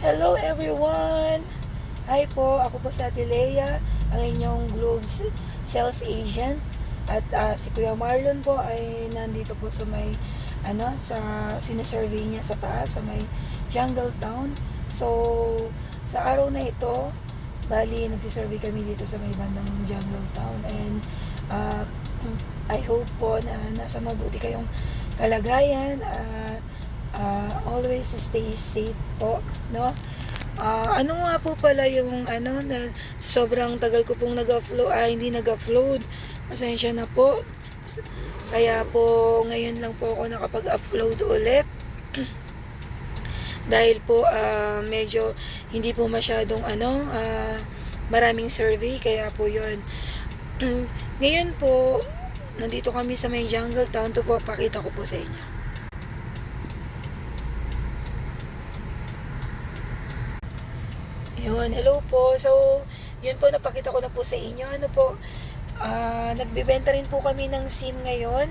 Hello everyone! Hi po, ako po si Ate Lea, ang inyong Globe Sales Agent. At si Kuya Marlon po ay nandito po sa may sa sinisurvey niya sa taas, sa may Jungle Town. So, sa araw na ito, bali nagsisurvey kami dito sa may bandang Jungle Town. And I hope po na nasa mabuti kayong kalagayan at always stay safe po, no? Ano nga po pala yung na sobrang tagal ko pong hindi nag-upload. Pasensya na po. Kaya po ngayon lang po ako nakapag-upload ulit. Dahil po medyo hindi po masyadong maraming survey, kaya po 'yon. Ngayon po nandito kami sa may Jungle Town. To po, pakita ko po sa inyo. Yun, hello po. So, yun po, napakita ko na po sa inyo. Nagbebenta rin po kami ng SIM ngayon.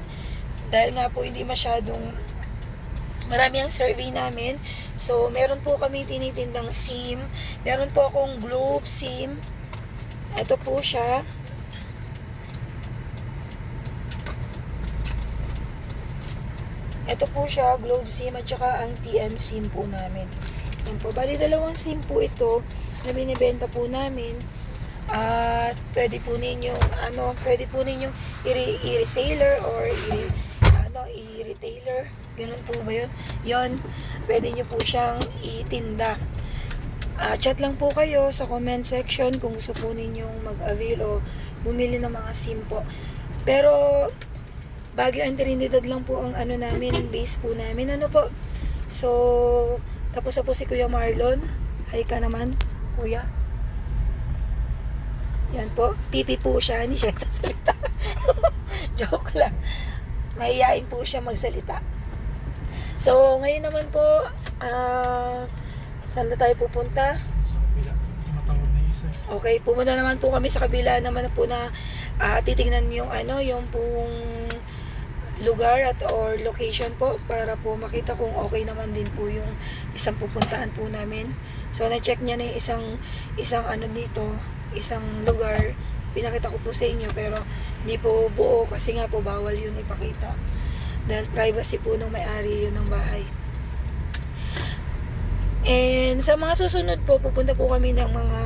Dahil nga po hindi masyadong marami ang survey namin. So, meron po kami tinitindang SIM. Meron po akong Globe SIM. Ito po siya. Ito po siya, Globe SIM at saka ang TM SIM po namin. Yan po. Bali, dalawang SIM po ito na binibenta po namin. At pwede po ninyong i-reseller or i-retailer. Ganun po ba yun? Yun, pwede nyo po siyang itinda. Chat lang po kayo sa comment section kung gusto po ninyong mag-avail o bumili ng mga SIM po. Pero, Baguio and Trinidad lang po ang namin, base po namin. So, tapos na po si Kuya Marlon. Hi ka naman, Kuya. Yan po. Pipi po siya. Hindi siya nagsasalita. Joke lang. Mahihain po siya magsalita. So, ngayon naman po, saan na tayo pupunta? Sa kabila. Matawag na isa. Okay, pumunta naman po kami sa kabila naman po na titingnan yung yung pong lugar or location po para po makita kung okay naman din po yung isang pupuntahan po namin. So na-check niya na yung isang lugar. Pinakita ko po sa inyo pero hindi po buo kasi nga po bawal yun ipakita. Dahil privacy po ng may-ari yun ng bahay. And sa mga susunod po, pupunta po kami ng mga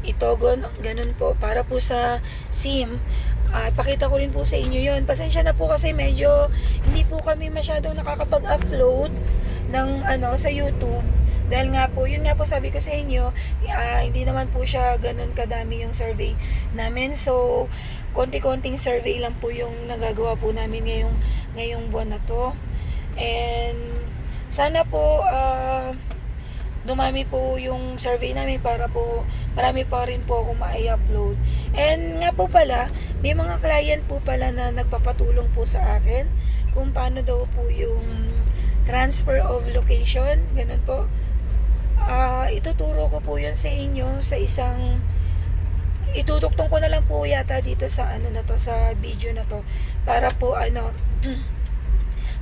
Itogon, ganun po, para po sa SIM. Pakita ko rin po sa inyo yon. Pasensya na po kasi medyo hindi po kami masyadong nakakapag-upload ng sa YouTube. Dahil nga po, yun nga po sabi ko sa inyo, hindi naman po siya ganun kadami yung survey namin. So, konti-konting survey lang po yung nagagawa po namin ngayong buwan na to. And sana po dumami po yung survey namin para po marami pa rin po akong ma-upload. And nga po pala, may mga client po pala na nagpapatulong po sa akin kung paano daw po yung transfer of location, ganun po. Ituturo ko po yun sa inyo sa isang itutuktong ko na lang po yata dito sa sa video na to para po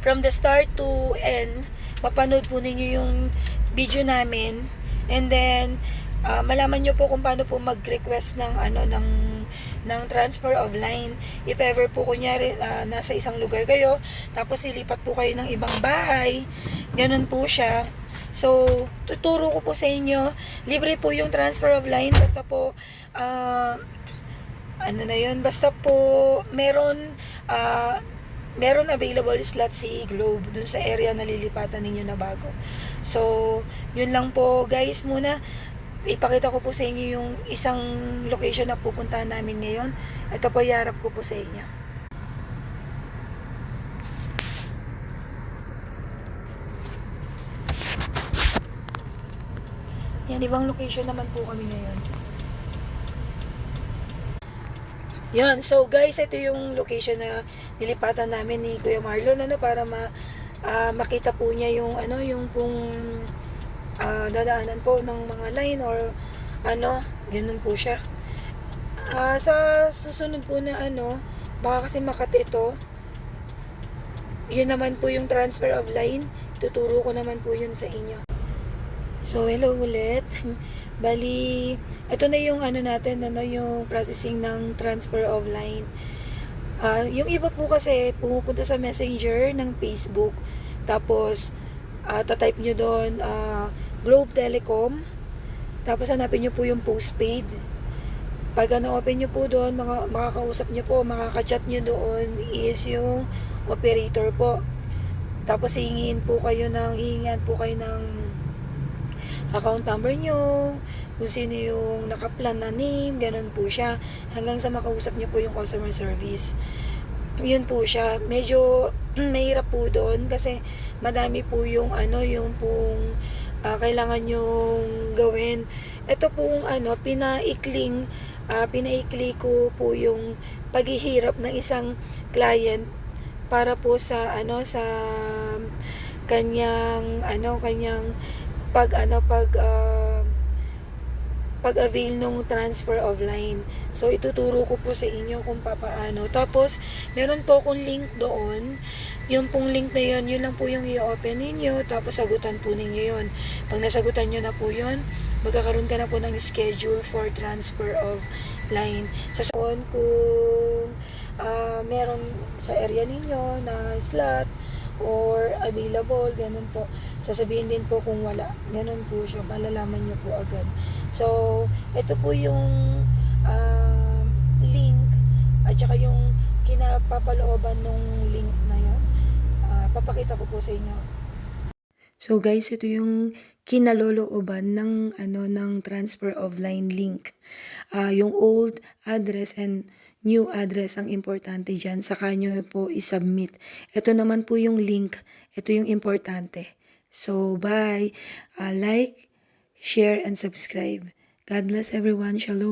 from the start to end mapanood po ninyo yung video namin, and then malaman nyo po kung paano po mag-request ng ng transfer of line. If ever po kunyari nasa isang lugar kayo tapos ilipat po kayo ng ibang bahay, ganun po siya. So tuturo ko po sa inyo, libre po yung transfer of line, basta po basta po meron available slot si Globe dun sa area na lilipatan ninyo na bago. So, yun lang po guys muna. Ipakita ko po sa inyo yung isang location na pupuntahan namin ngayon. Ito po, iharap ko po sa inyo. Yan, ibang location naman po kami ngayon. Yan, so guys, ito yung location na nilipatan namin ni Kuya Marlon para makita po niya yung yung pong dadaanan po ng mga line or ganun po siya. Sa susunod po na baka kasi Makati ito, yun naman po yung transfer of line, tuturo ko naman po yun sa inyo. So, hello ulit. Bali, ito na yung ano natin, ano yung processing ng transfer of line. Yung iba po kasi pumupunta sa messenger ng Facebook, tapos tatype nyo doon Globe Telecom, tapos hanapin nyo po yung postpaid. Pag open nyo po doon, makakausap nyo po, makaka-chat nyo doon is yung operator po. Tapos hihingan po kayo ng account number nyo, kung sino yung nakaplan na name, ganun po siya. Hanggang sa makausap nyo po yung customer service. Yun po siya. Medyo mahirap po doon kasi madami po yung yung pong kailangan yung gawin. Ito pong pinaikli ko po yung paghihirap ng isang client para po sa kanyang pag-avail nung transfer of line. So, ituturo ko po sa inyo kung papaano. Tapos, meron po akong link doon. Yung pong link na yun, yun lang po yung i-open ninyo. Tapos, sagutan po ninyo yun. Pag nasagutan nyo na po yun, magkakaroon ka na po ng schedule for transfer of line. Sasabihin kung meron sa area ninyo na slot or available, ganun po. Sasabihin din po kung wala. Ganun po siya. Malalaman nyo po agad. So, ito po yung link at saka yung kinapapalooban nung link na yun. Papakita ko po sa inyo. So guys, ito yung kinalolooban ng transfer of line link. Yung old address and new address ang importante diyan. Saka nyo po i-submit. Ito naman po yung link. Ito yung importante. So bye. Like, share, and subscribe. God bless everyone. Shalom.